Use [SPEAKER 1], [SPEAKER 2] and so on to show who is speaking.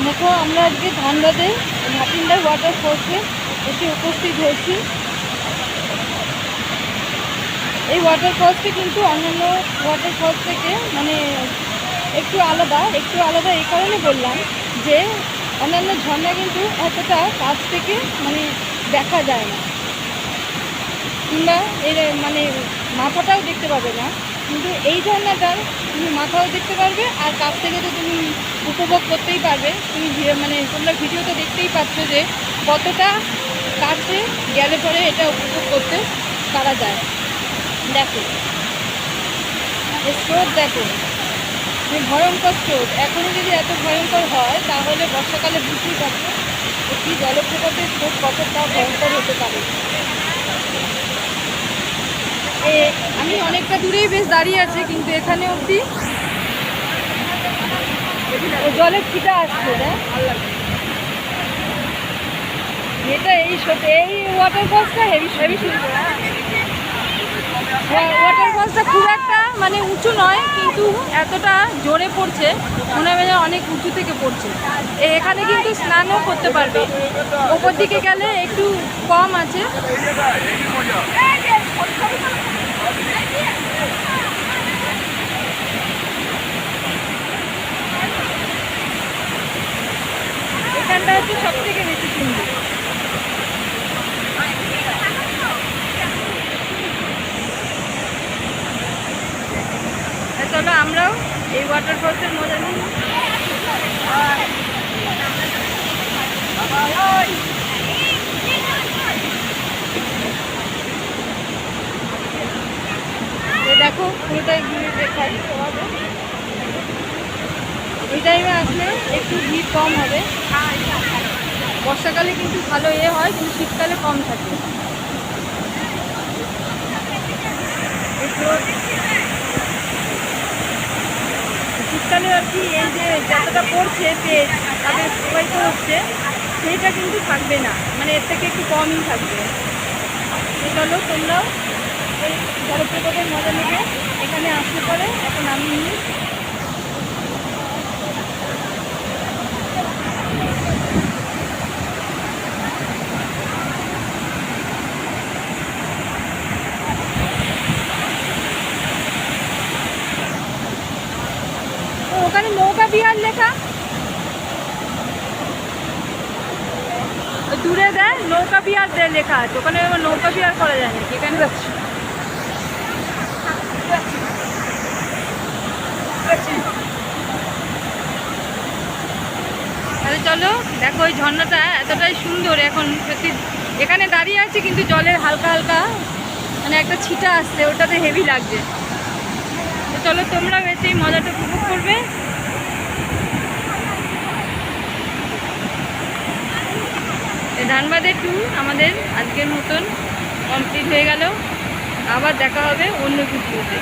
[SPEAKER 1] দেখো আমরা আজকে ধানবাদে ভাটিন্ডার ওয়াটার ফলসে এসে উপস্থিত হয়েছি। এই ওয়াটার ফলসটি কিন্তু অন্যান্য ওয়াটার ফলস থেকে মানে একটু আলাদা এই কারণে বললাম যে অন্যান্য ঝর্ণা কিন্তু এতটা কাছ থেকে মানে দেখা যায় না, কিংবা এর মানে মাথাটাও দেখতে পাবে না, কিন্তু এই ঝর্ণাটার তুমি মাথাও দেখতে পারবে আর কাছ থেকে তো তুমি উপভোগ করতেই পারবে। তুমি মানে তোমরা ভিডিওতে দেখতেই পাচ্ছ যে কতটা কাছে গেলে পরে এটা উপভোগ করতে পারা যায়। দেখো স্রোত, দেখো ভয়ঙ্কর স্রোত। এখনও যদি এত ভয়ঙ্কর হয় তাহলে বর্ষাকালে বুঝতেই পারছো একটি জলপ্রপাতের স্রোত কতটা ভয়ঙ্কর হতে পারে। আমি অনেকটা দূরেই বেশ দাঁড়িয়ে আছি, কিন্তু এখানে অবধি জলের ছিটা আসছে না। এটা এই ওয়াটার ফলসটা হেভি সুন্দর। ওয়াটার ফলসটা খুব একটা মানে উঁচু নয়, কিন্তু এতটা জোরে পড়ছে মনে হবে যে অনেক উঁচু থেকে পড়ছে। এখানে কিন্তু স্নানও করতে পারবে, ওপর দিকে গেলে একটু কম আছে। এখানটা হচ্ছে সব থেকে বেশি সুন্দর। চলো আমরাও এই ওয়াটার ফলসের মজা নিই। দেখো পুরোটাই ঘুরে দেখাই তোমাদের। এই টাইমে আসলে একটু ভিড় কম হবে। বর্ষাকালে কিন্তু ভালো হয়, কিন্তু শীতকালে কম থাকে। শীতকালে আর কি এই যে যতটা পড়ছে তেজ তাদের প্রবাহিত হচ্ছে সেইটা কিন্তু থাকবে না, মানে এর থেকে একটু কমই থাকবে। চলো তোমরাও এই জলপ্রপাতের মজা নেবে। এখানে আসতে পারে এখন আমি ওখানে নৌকা বিহার লেখা দূরে দেয়, নৌকা বিহার দেয় লেখা আছে। ওখানে নৌকা বিহার করা যায় নাকি? এখানে যাচ্ছি। তাহলে চলো দেখো ওই ঝর্ণাটা এতটাই সুন্দর। এখন সত্যি এখানে দাঁড়িয়ে আছি, কিন্তু জলের হালকা হালকা মানে একটা ছিটা আসছে, ওটাতে হেভি লাগছে। তো চলো তোমরাও এসে এই মজাটা উপভোগ করবে। ধানবাদের ট্যুর আমাদের আজকের মতন কমপ্লিট হয়ে গেল। আবার দেখা হবে অন্য কিছুতে।